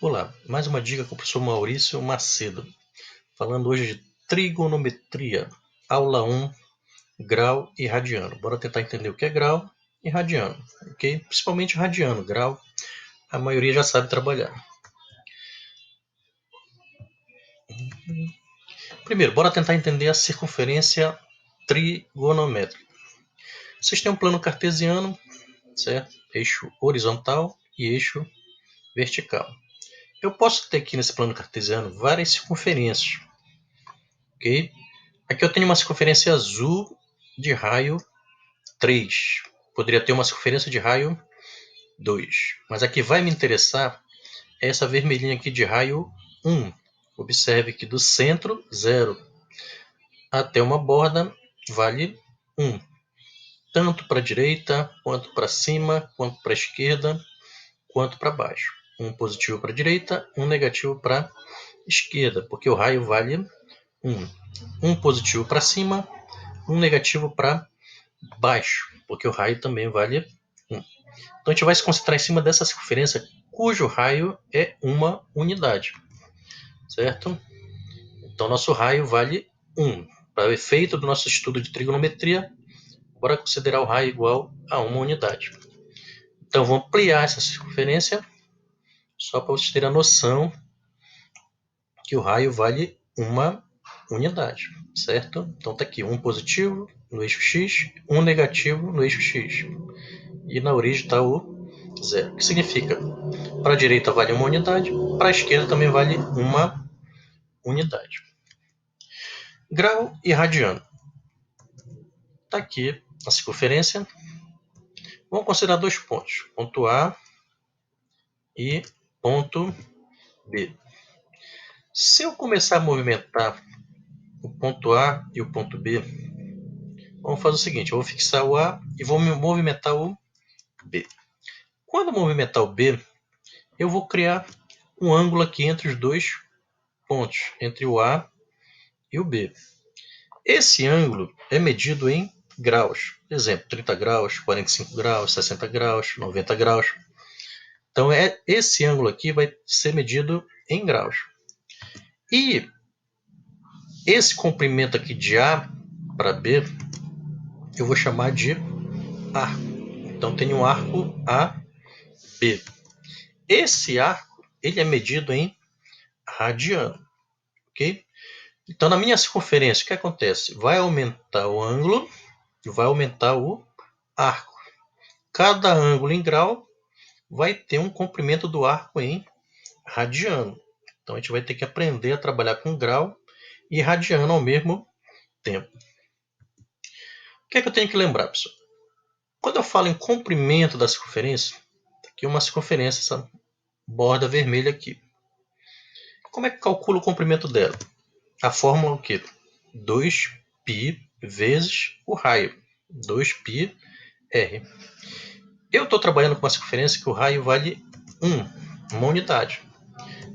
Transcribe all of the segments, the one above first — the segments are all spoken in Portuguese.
Olá, mais uma dica com o professor Maurício Macedo, falando hoje de trigonometria, aula 1, grau e radiano. Bora tentar entender o que é grau e radiano, ok? Principalmente radiano, grau, a maioria já sabe trabalhar. Primeiro, bora tentar entender a circunferência trigonométrica. Vocês têm um plano cartesiano, certo? Eixo horizontal e eixo vertical. Eu posso ter aqui nesse plano cartesiano várias circunferências, ok? Aqui eu tenho uma circunferência azul de raio 3. Poderia ter uma circunferência de raio 2. Mas a que vai me interessar é essa vermelhinha aqui de raio 1. Observe que do centro, 0, até uma borda vale 1. Tanto para a direita, quanto para cima, quanto para a esquerda, quanto para baixo. Um positivo para a direita, um negativo para a esquerda, porque o raio vale 1. Um positivo para cima, um negativo para baixo, porque o raio também vale 1. Então a gente vai se concentrar em cima dessa circunferência cujo raio é uma unidade, certo? Então nosso raio vale 1. Para o efeito do nosso estudo de trigonometria, bora considerar o raio igual a uma unidade. Então vamos ampliar essa circunferência, só para vocês terem a noção que o raio vale uma unidade, certo? Então está aqui um positivo no eixo x, um negativo no eixo x. E na origem está o 0. O que significa? Para a direita vale uma unidade, para a esquerda também vale uma unidade. Grau e radiano. Está aqui a circunferência. Vamos considerar dois pontos, ponto A e ponto B. Se eu começar a movimentar o ponto A e o ponto B, vamos fazer o seguinte, eu vou fixar o A e vou movimentar o B. Quando eu movimentar o B, eu vou criar um ângulo aqui entre os dois pontos, entre o A e o B. Esse ângulo é medido em graus. Exemplo, 30 graus, 45 graus, 60 graus, 90 graus. Então, esse ângulo aqui vai ser medido em graus. E esse comprimento aqui de A para B, eu vou chamar de arco. Então, tem um arco AB. Esse arco, ele é medido em radiano, ok? Então, na minha circunferência, o que acontece? Vai aumentar o ângulo e vai aumentar o arco. Cada ângulo em grau vai ter um comprimento do arco em radiano. Então, a gente vai ter que aprender a trabalhar com grau e radiano ao mesmo tempo. O que é que eu tenho que lembrar, pessoal? Quando eu falo em comprimento da circunferência, aqui uma circunferência, essa borda vermelha aqui. Como é que calcula o comprimento dela? A fórmula é o quê? 2π vezes o raio. 2πr. Eu estou trabalhando com uma circunferência que o raio vale 1, uma unidade.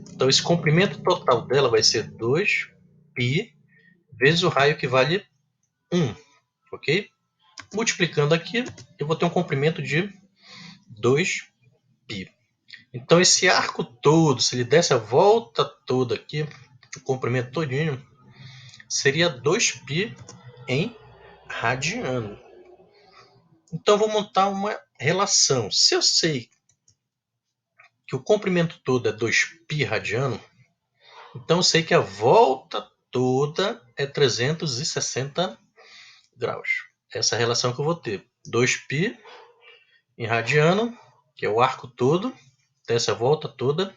Então, esse comprimento total dela vai ser 2π vezes o raio que vale 1, ok? Multiplicando aqui, eu vou ter um comprimento de 2π. Então, esse arco todo, se ele desse a volta toda aqui, o comprimento todinho, seria 2π em radiano. Então, eu vou montar uma relação. Se eu sei que o comprimento todo é 2π radiano, então eu sei que a volta toda é 360 graus. Essa é a relação que eu vou ter. 2π em radiano, que é o arco todo, dessa volta toda,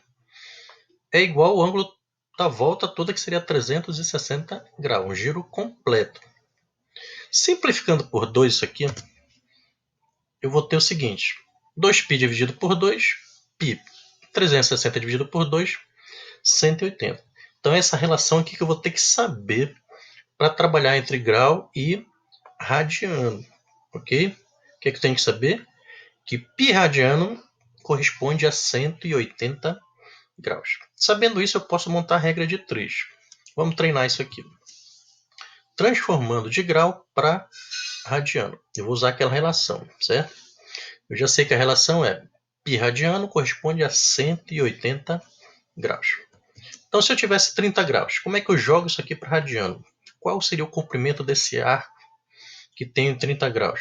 é igual ao ângulo da volta toda, que seria 360 graus, um giro completo. Simplificando por 2 isso aqui, eu vou ter o seguinte, 2π dividido por 2, π. 360 dividido por 2, 180. Então, essa relação aqui que eu vou ter que saber para trabalhar entre grau e radiano, ok? O que é que eu tenho que saber? Que π radiano corresponde a 180 graus. Sabendo isso, eu posso montar a regra de 3. Vamos treinar isso aqui. Transformando de grau para radiano. Eu vou usar aquela relação, certo? Eu já sei que a relação é π radiano corresponde a 180 graus. Então, se eu tivesse 30 graus, como é que eu jogo isso aqui para radiano? Qual seria o comprimento desse arco que tem 30 graus?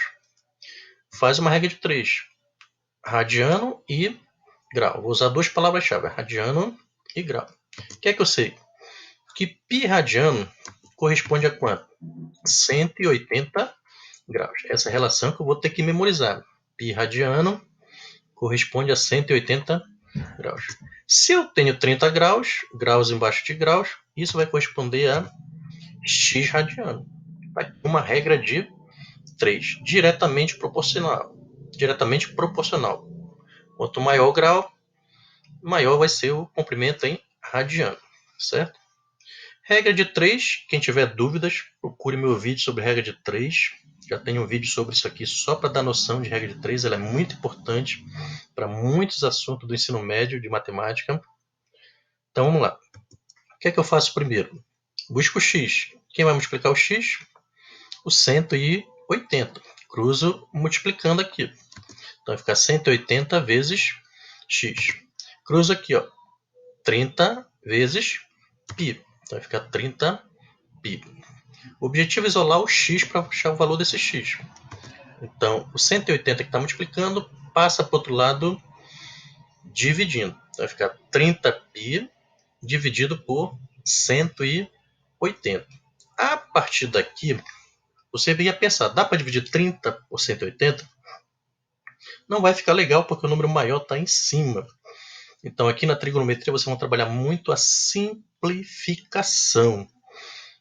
Faz uma regra de 3. Radiano e grau. Vou usar duas palavras-chave, radiano e grau. O que é que eu sei? Que π radiano corresponde a quanto? 180 graus. Essa relação que eu vou ter que memorizar. Π radiano corresponde a 180 graus. Se eu tenho 30 graus, graus embaixo de graus, isso vai corresponder a x radiano. Aqui uma regra de 3, diretamente proporcional. Quanto maior o grau, maior vai ser o comprimento em radiano, certo? Regra de 3, quem tiver dúvidas, procure meu vídeo sobre regra de 3. Já tenho um vídeo sobre isso aqui só para dar noção de regra de 3. Ela é muito importante para muitos assuntos do ensino médio de matemática. Então vamos lá. O que é que eu faço primeiro? Busco o x. Quem vai multiplicar o x? O 180. Cruzo multiplicando aqui. Então vai ficar 180 vezes x. Cruzo aqui, ó, 30 vezes π. Então vai ficar 30 π. O objetivo é isolar o x para achar o valor desse x. Então, o 180 que está multiplicando passa para o outro lado dividindo. Então vai ficar 30 π dividido por 180. A partir daqui, você ia pensar, dá para dividir 30 por 180? Não vai ficar legal porque o número maior está em cima. Então aqui na trigonometria vocês vão trabalhar muito a simplificação.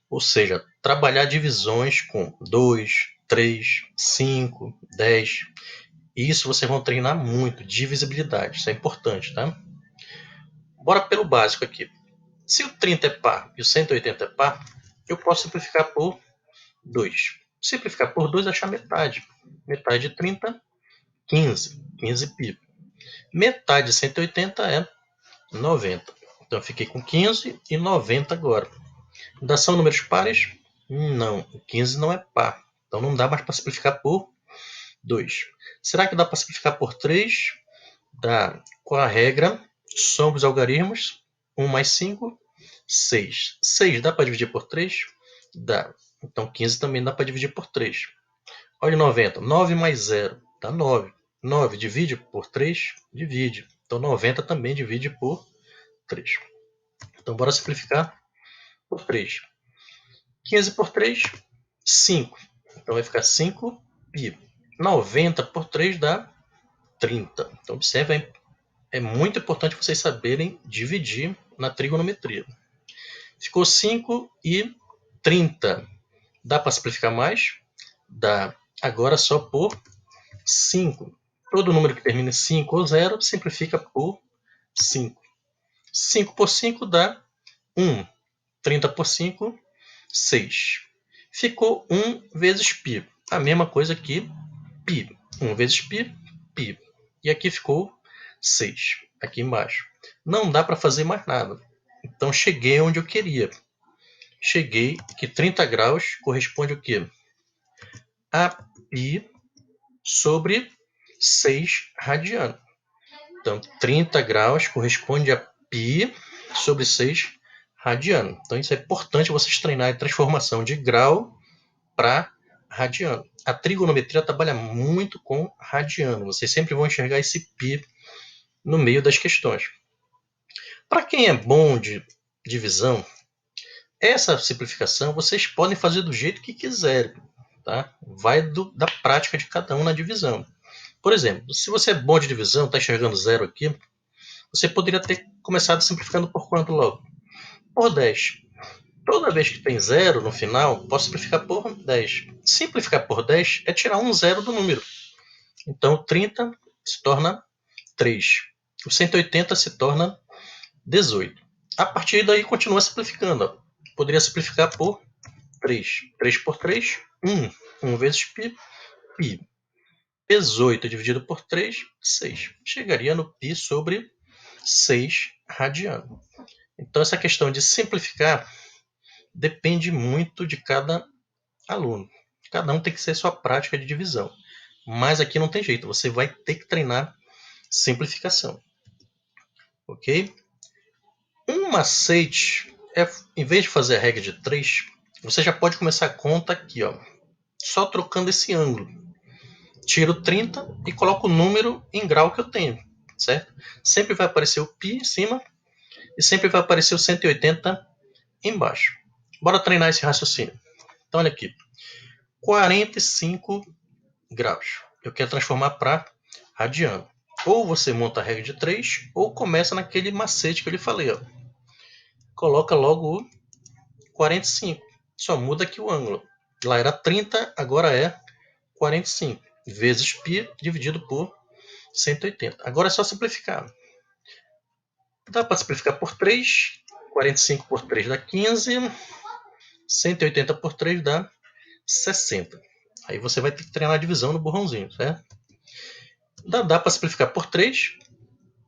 Ou seja, trabalhar divisões com 2, 3, 5, 10. E isso vocês vão treinar muito, divisibilidade. Isso é importante, tá? Bora pelo básico aqui. Se o 30 é par e o 180 é par, eu posso simplificar por 2. Simplificar por 2 é achar metade. Metade de 30, 15. 15 π. Metade de 180 é 90. Então eu fiquei com 15 e 90 agora. Ainda são números pares? Não, o 15 não é par. Então não dá mais para simplificar por 2. Será que dá para simplificar por 3? Dá. Com a regra, soma os algarismos. 1 mais 5, 6. 6 dá para dividir por 3? Dá. Então 15 também dá para dividir por 3. Olha 90. 9 mais 0 dá 9. 9 divide por 3? Divide. Então 90 também divide por 3. Então bora simplificar por 3. 15 por 3, 5. Então vai ficar 5 π. 90 por 3 dá 30. Então observe, é muito importante vocês saberem dividir na trigonometria. Ficou 5 e 30. Dá para simplificar mais? Dá. Agora só por 5. Todo número que termina em 5 ou 0 simplifica por 5. 5 por 5 dá 1. 30 por 5, 6. Ficou 1 vezes π. A mesma coisa que π. 1 vezes π, π. E aqui ficou 6. Aqui embaixo. Não dá para fazer mais nada. Então cheguei onde eu queria. Cheguei que 30 graus corresponde o quê? A π sobre 6 radiano. Então 30 graus corresponde a π sobre 6 radiano. Então isso é importante vocês treinarem a transformação de grau para radiano. A trigonometria trabalha muito com radiano. Vocês sempre vão enxergar esse π no meio das questões. Para quem é bom de divisão, essa simplificação vocês podem fazer do jeito que quiserem. Tá? Vai da prática de cada um na divisão. Por exemplo, se você é bom de divisão, está enxergando zero aqui, você poderia ter começado simplificando por quanto logo? Por 10. Toda vez que tem zero no final, posso simplificar por 10. Simplificar por 10 é tirar um zero do número. Então, 30 se torna 3. O 180 se torna 18. A partir daí, continua simplificando. Ó. Poderia simplificar por 3. 3 por 3, 1. 1 vezes π, π. 18 dividido por 3, 6. Chegaria no π sobre 6 radiano. Então, essa questão de simplificar depende muito de cada aluno. Cada um tem que ser sua prática de divisão. Mas aqui não tem jeito, você vai ter que treinar simplificação. Ok? Um macete é, em vez de fazer a regra de 3, você já pode começar a conta aqui, ó, só trocando esse ângulo. Tiro 30 e coloco o número em grau que eu tenho, certo? Sempre vai aparecer o π em cima e sempre vai aparecer o 180 embaixo. Bora treinar esse raciocínio. Então, olha aqui. 45 graus. Eu quero transformar para radiano. Ou você monta a regra de 3, ou começa naquele macete que eu lhe falei. Ó. Coloca logo o 45. Só muda aqui o ângulo. Lá era 30, agora é 45. Vezes π dividido por 180. Agora é só simplificar. Dá para simplificar por 3. 45 por 3 dá 15. 180 por 3 dá 60. Aí você vai ter que treinar a divisão no borrãozinho, certo? Dá para simplificar por 3.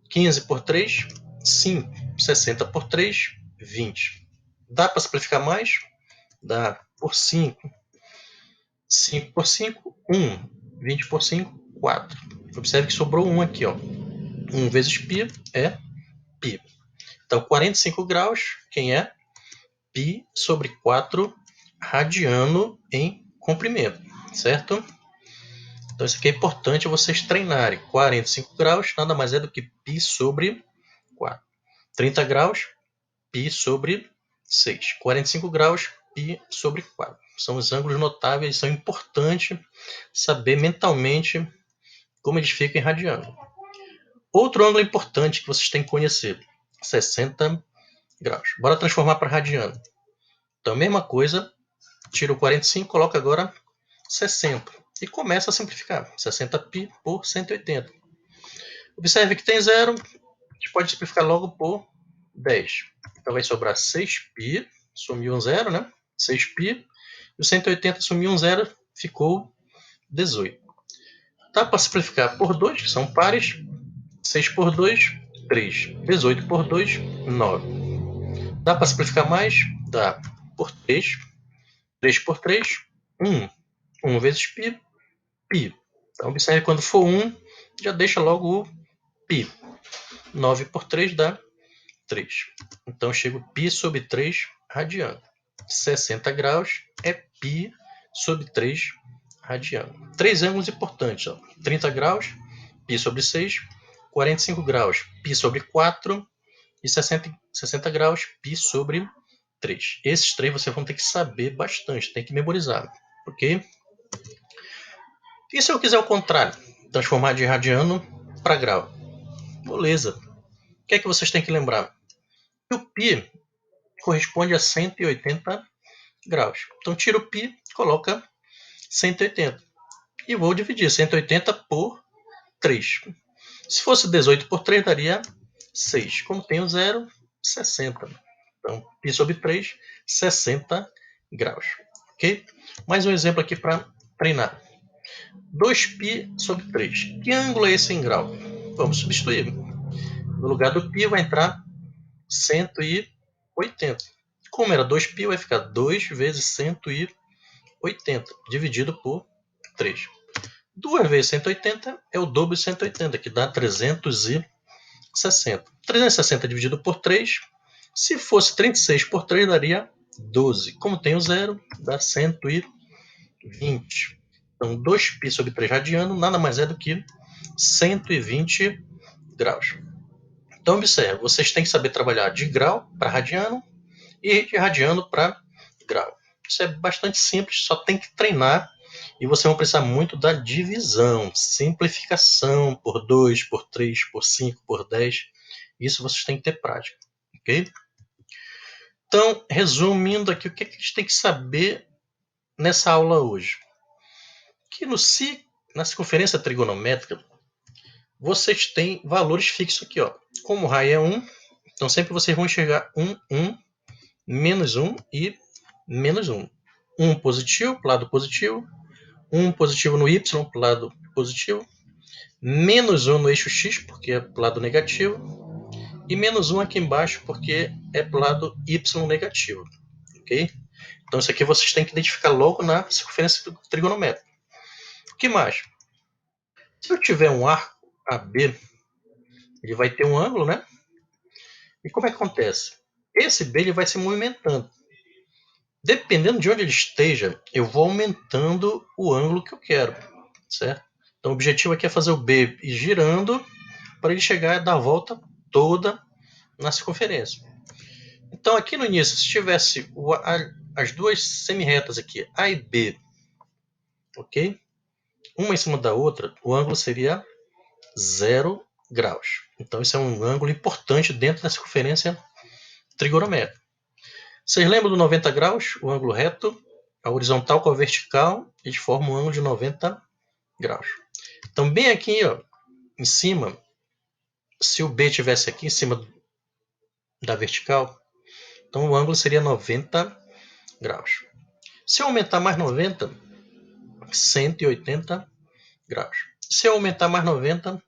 15 por 3, 5. 60 por 3, 20. Dá para simplificar mais? Dá por 5. 5 por 5, 1. 20 por 5, 4. Observe que sobrou 1 aqui. Ó. 1 vezes π é π. Então, 45 graus, quem é? Π sobre 4 radiano em comprimento, certo? Então, isso aqui é importante vocês treinarem. 45 graus nada mais é do que π sobre 4. 30 graus, π sobre 6. 45 graus, π sobre 4. São os ângulos notáveis, são importantes saber mentalmente como eles ficam em radiano. Outro ângulo importante que vocês têm que conhecer, 60 graus. Bora transformar para radiano. Então, mesma coisa, tira o 45, coloca agora 60. E começa a simplificar. 60π por 180. Observe que tem zero, a gente pode simplificar logo por 10. Então vai sobrar 6π, sumiu um zero, né? 6π, e o 180 sumiu um zero, ficou 18. Dá para simplificar por 2, que são pares. 6 por 2, 3. 18 por 2, 9. Dá para simplificar mais? Dá. Por 3. 3 por 3, 1. 1 vezes π, π. Então, observe quando for 1, já deixa logo o π. 9 por 3 dá 3. Então, chego π sobre 3 radiano. 60 graus é π sobre 3 radiano. Três ângulos importantes. Ó. 30 graus, π sobre 6. 45 graus, π sobre 4. E 60 graus, π sobre 3. Esses três vocês vão ter que saber bastante, tem que memorizar. Ok? E se eu quiser o contrário? Transformar de radiano para grau. Beleza. O que é que vocês têm que lembrar? O π corresponde a 180 graus. Então, tira o π, coloca 180. E vou dividir 180 por 3. Se fosse 18 por 3, daria 6. Como tem o zero, 60. Então, π sobre 3, 60 graus. Ok? Mais um exemplo aqui para treinar. 2π sobre 3. Que ângulo é esse em grau? Vamos substituir. No lugar do π vai entrar 180. Como era 2π, vai ficar 2 vezes 180, dividido por 3. 2 vezes 180 é o dobro de 180, que dá 360. 360 dividido por 3, se fosse 36 por 3, daria 12. Como tem o zero, dá 120. Então, 2π sobre 3 radiano nada mais é do que 120 graus. Então, observe, vocês têm que saber trabalhar de grau para radiano e de radiano para grau. Isso é bastante simples, só tem que treinar e vocês vão precisar muito da divisão, simplificação por 2, por 3, por 5, por 10. Isso vocês têm que ter prática, ok? Então, resumindo aqui, o que a gente tem que saber nessa aula hoje? Que na circunferência trigonométrica, vocês têm valores fixos aqui, ó. Como o raio é 1, então sempre vocês vão enxergar 1, 1, menos 1 e menos 1. 1 positivo para o lado positivo, 1 positivo no y para o lado positivo, menos 1 no eixo x, porque é para o lado negativo, e menos 1 aqui embaixo, porque é para o lado y negativo. Ok? Então isso aqui vocês têm que identificar logo na circunferência trigonométrica. O que mais? Se eu tiver um arco AB, ele vai ter um ângulo, né? E como é que acontece? Esse B ele vai se movimentando. Dependendo de onde ele esteja, eu vou aumentando o ângulo que eu quero, certo? Então o objetivo aqui é fazer o B ir girando para ele chegar e dar a volta toda na circunferência. Então aqui no início, se tivesse as duas semirretas aqui, A e B, ok? Uma em cima da outra, o ângulo seria 0 graus. Então isso é um ângulo importante dentro da circunferência trigonométrica. Vocês lembram do 90 graus? O ângulo reto, a horizontal com a vertical, eles formam um ângulo de 90 graus. Então bem aqui, ó, em cima, se o B estivesse aqui em cima da vertical, então o ângulo seria 90 graus. Se eu aumentar mais 90, 180 graus. Se eu aumentar mais 90,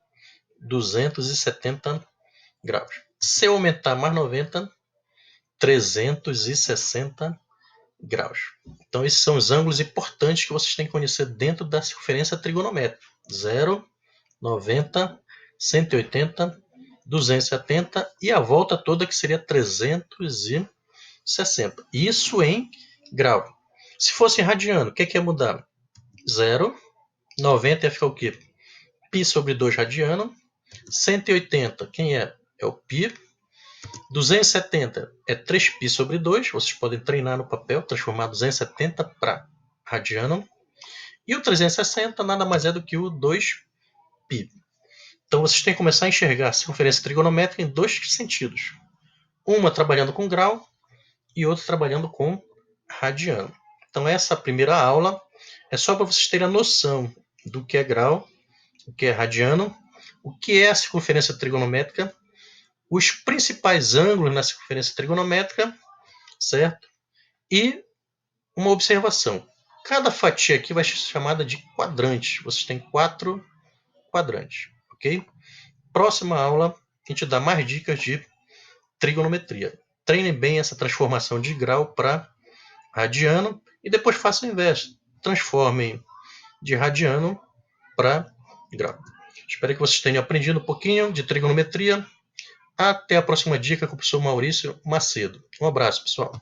270 graus. Se eu aumentar mais 90, 360 graus. Então esses são os ângulos importantes que vocês têm que conhecer dentro da circunferência trigonométrica. 0, 90, 180, 270 e a volta toda que seria 360. Isso em grau. Se fosse em radiano, o que ia mudar? 0, 90 ia ficar o quê? Π sobre 2 radiano. 180, quem é? É o π. 270 é 3π sobre 2. Vocês podem treinar no papel, transformar 270 para radiano. E o 360 nada mais é do que o 2π. Então vocês têm que começar a enxergar a circunferência trigonométrica em dois sentidos. Uma trabalhando com grau e outra trabalhando com radiano. Então essa primeira aula é só para vocês terem a noção do que é grau, o que é radiano, o que é a circunferência trigonométrica, os principais ângulos na circunferência trigonométrica, certo? E uma observação. Cada fatia aqui vai ser chamada de quadrante. Vocês têm 4 quadrantes, ok? Próxima aula, a gente dá mais dicas de trigonometria. Treinem bem essa transformação de grau para radiano e depois façam o inverso. Transformem de radiano para grau. Espero que vocês tenham aprendido um pouquinho de trigonometria. Até a próxima dica com o professor Maurício Macedo. Um abraço, pessoal.